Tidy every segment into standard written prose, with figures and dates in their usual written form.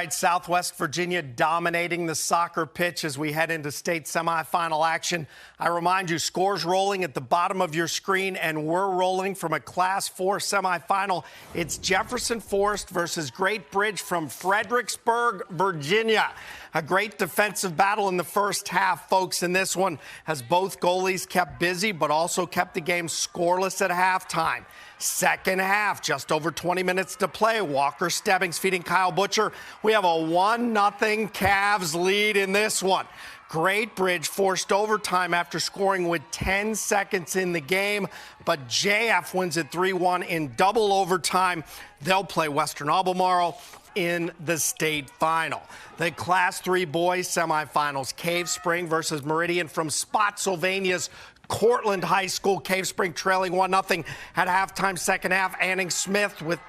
right, Southwest Virginia dominating the soccer pitch as we head into state semifinal action. I remind you, scores rolling at the bottom of your screen, and we're rolling from a Class 4 semifinal. It's Jefferson Forest versus Great Bridge from Fredericksburg, Virginia. A great defensive battle in the first half, folks, in this one, as both goalies kept busy but also kept the game scoreless at halftime. Second half, just over 20 minutes to play. Walker Stebbings feeding Kyle Butcher. We have a 1-0 Cavs lead in this one. Great Bridge forced overtime after scoring with 10 seconds in the game, but JF wins it 3-1 in double overtime. They'll play Western Albemarle in the state final. The Class 3 boys semifinals, Cave Spring versus Meridian from Spotsylvania's Cortland High School. Cave Spring trailing 1-0 at halftime. Second half, Anning Smith with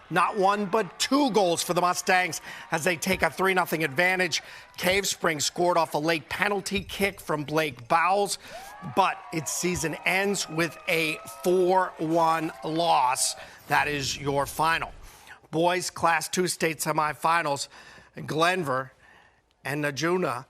not one but two goals for the Mustangs as they take a 3-0 advantage. Cave Spring scored off a late penalty kick from Blake Bowles, but its season ends with a 4-1 loss. That is your final. Boys Class 2 state semifinals, Glenver and Najuna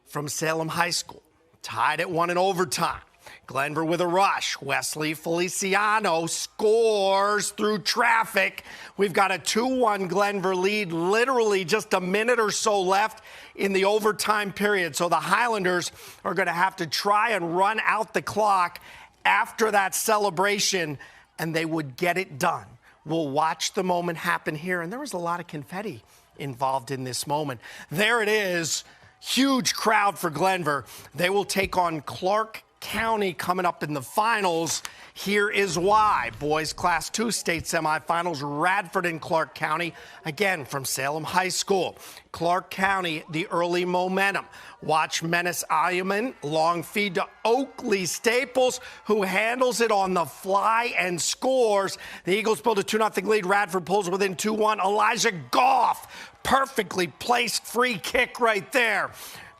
from Salem High School tied at 1 in overtime. Glenver with a rush. Wesley Feliciano scores through traffic. We've got a 2-1 Glenver lead, literally just a minute or so left in the overtime period. So the Highlanders are going to have to try and run out the clock after that celebration, and they would get it done. We'll watch the moment happen here, and there was a lot of confetti involved in this moment. There it is. Huge crowd for Glenver. They will take on Clark County coming up in the finals. Here is why. Boys Class 2 state semifinals, Radford and Clark County, again from Salem High School. Clark County, the early momentum. Watch Menace Ayman, long feed to Oakley Staples, who handles it on the fly and scores. The Eagles build a 2-0 lead. Radford pulls within 2-1. Elijah Goff, perfectly placed free kick right there.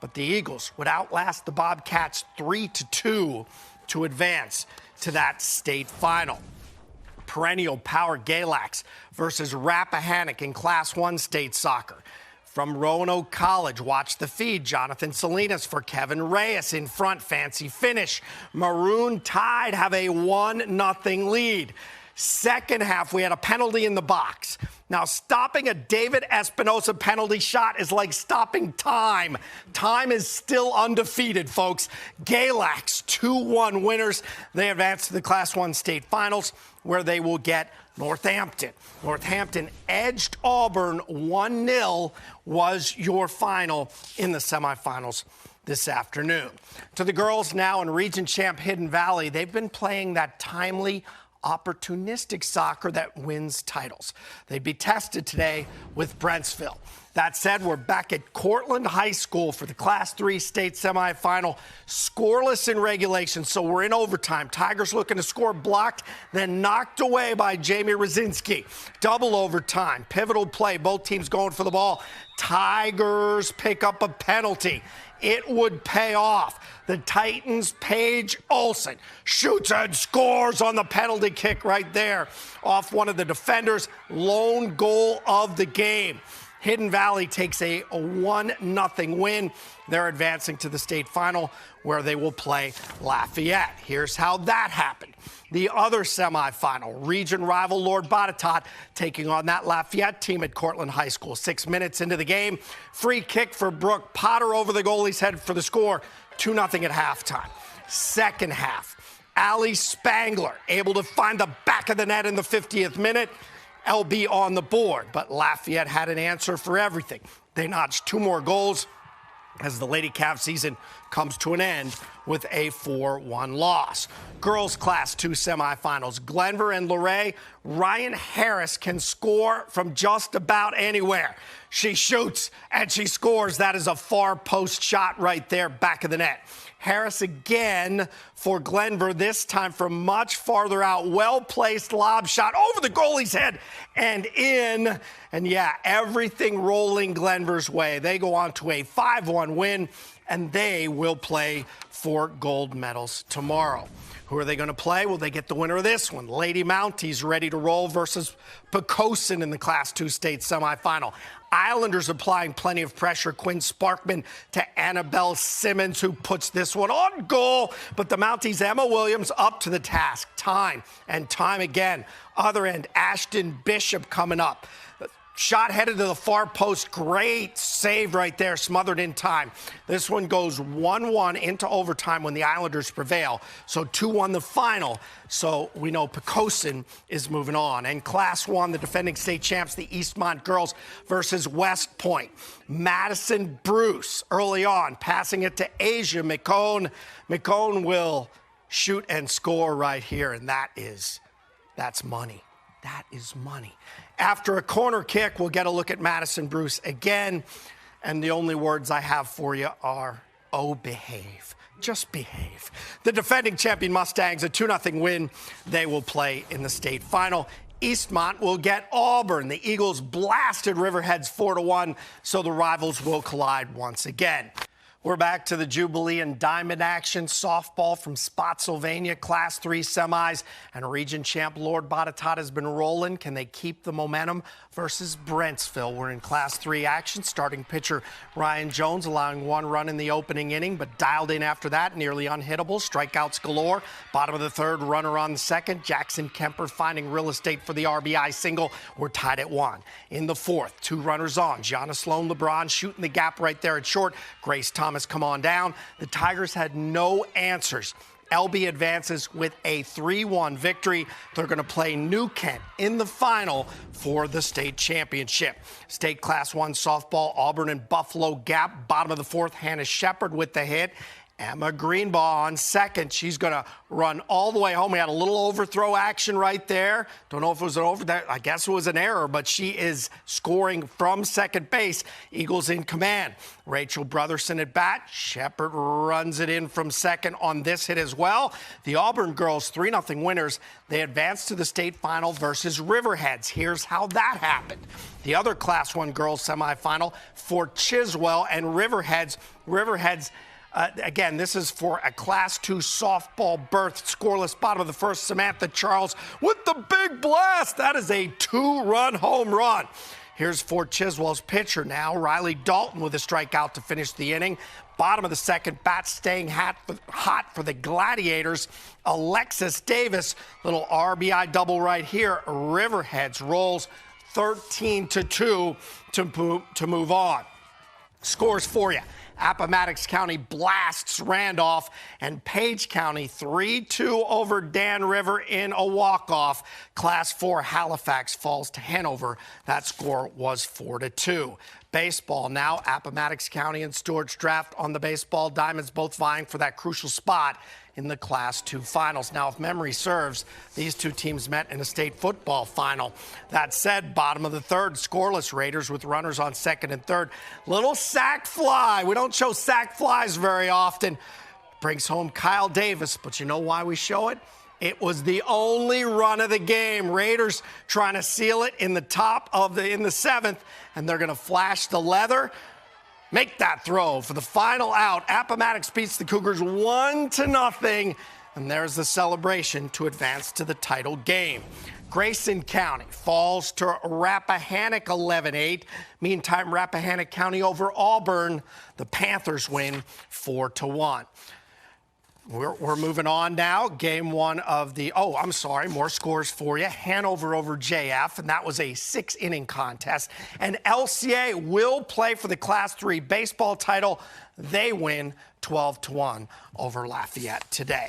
But the Eagles would outlast the Bobcats 3-2 to advance to that state final. Perennial power Galax versus Rappahannock in Class 1 state soccer. From Roanoke College, watch the feed. Jonathan Salinas for Kevin Reyes in front. Fancy finish. Maroon Tide have a 1-0 lead. Second half, we had a penalty in the box. Now, stopping a David Espinosa penalty shot is like stopping time. Time is still undefeated, folks. Galax, 2-1 winners. They advance to the Class 1 state finals, where they will get Northampton. Northampton edged Auburn 1-0 was your final in the semifinals this afternoon. To the girls now in Region Champ Hidden Valley, they've been playing that timely, opportunistic soccer that wins titles. They'd be tested today with Brentsville. That said, we're back at Cortland High School for the Class 3 state semifinal. Scoreless in regulation, so we're in overtime. Tigers looking to score, blocked, then knocked away by Jamie Rosinski. Double overtime, pivotal play, both teams going for the ball. Tigers pick up a penalty. It would pay off. The Titans' Paige Olson shoots and scores on the penalty kick right there off one of the defenders. Lone goal of the game. Hidden Valley takes a 1-0 win. They're advancing to the state final, where they will play Lafayette. Here's how that happened. The other semifinal, region rival Lord Botetourt taking on that Lafayette team at Cortland High School. 6 minutes into the game, free kick for Brooke Potter over the goalie's head for the score. 2-0 at halftime. Second half, Allie Spangler able to find the back of the net in the 50th minute. LB on the board, but Lafayette had an answer for everything. They notched 2 more goals as the Lady Cav season comes to an end with a 4-1 loss. Girls Class 2 semifinals, Glenver and Luray. Ryan Harris can score from just about anywhere. She shoots and she scores. That is a far post shot right there, back of the net. Harris again for Glenver, this time from much farther out. Well-placed lob shot over the goalie's head and in. And yeah, everything rolling Glenvar's way. They go on to a 5-1 win, and they will play for gold medals tomorrow. Who are they going to play? Well, they get the winner of this one. Lady Mounties ready to roll versus Poquoson in the Class 2 state semifinal. Islanders applying plenty of pressure. Quinn Sparkman to Annabelle Simmons, who puts this one on goal. But the Mounties' Emma Williams up to the task. Time and time again. Other end, Ashton Bishop coming up. Shot headed to the far post. Great save right there, smothered in time. This one goes 1-1 into overtime when the Islanders prevail. So 2-1 the final. So we know Poquoson is moving on. And Class 1, the defending state champs, the Eastmont girls versus West Point. Madison Bruce early on, passing it to Asia McCone. McCone will shoot and score right here, and that's money. That is money. After a corner kick, we'll get a look at Madison Bruce again. And the only words I have for you are, oh, behave. Just behave. The defending champion Mustangs, a 2-0 win. They will play in the state final. Eastmont will get Auburn. The Eagles blasted Riverheads 4-1, so the rivals will collide once again. We're back to the Jubilee and Diamond action. Softball from Spotsylvania, Class 3 semis. And region champ Lord Botetourt has been rolling. Can they keep the momentum versus Brentsville? We're in Class 3 action. Starting pitcher Ryan Jones allowing one run in the opening inning, but dialed in after that, nearly unhittable. Strikeouts galore. Bottom of the third, runner on the second. Jackson Kemper finding real estate for the RBI single. We're tied at 1. In the fourth, 2 runners on. Gianna Sloan LeBron shooting the gap right there at short. Grace Thomas come on down. The Tigers had no answers. LB advances with a 3-1 victory. They're going to play New Kent in the final for the state championship. State Class 1 softball, Auburn and Buffalo Gap. Bottom of the fourth, Hannah Shepard with the hit. Emma Greenbaugh on second. She's going to run all the way home. We had a little overthrow action right there. Don't know if it was an over. I guess it was an error, but she is scoring from second base. Eagles in command. Rachel Brotherson at bat. Shepard runs it in from second on this hit as well. The Auburn girls, 3-0 winners. They advance to the state final versus Riverheads. Here's how that happened. The other Class 1 girls semifinal for Chiswell and Riverheads. Again, this is for a Class 2 softball berth. Scoreless bottom of the first, Samantha Charles with the big blast. That is a 2-run home run. Here's Fort Chiswell's pitcher now, Riley Dalton with a strikeout to finish the inning. Bottom of the second, bat staying hot for the Gladiators. Alexis Davis, little RBI double right here. Riverheads rolls 13-2 to move on. Scores for you. Appomattox County blasts Randolph, and Page County 3-2 over Dan River in a walk-off. Class 4 Halifax falls to Hanover. That score was 4-2. Baseball now, Appomattox County and Stewart's Draft on the baseball diamonds, both vying for that crucial spot in the Class 2 finals. Now, if memory serves, these two teams met in a state football final. That said, bottom of the third, scoreless, Raiders with runners on second and third. Little sack fly. We don't show sack flies very often. Brings home Kyle Davis, but you know why we show it? It was the only run of the game. Raiders trying to seal it in the seventh, and they're going to flash the leather. Make that throw for the final out. Appomattox beats the Cougars 1-0, and there's the celebration to advance to the title game. Grayson County falls to Rappahannock 11-8. Meantime, Rappahannock County over Auburn. The Panthers win 4-1. We're moving on now. Game one of the, more scores for you. Hanover over JF, and that was a 6-inning contest. And LCA will play for the Class 3 baseball title. They win 12-1 over Lafayette today.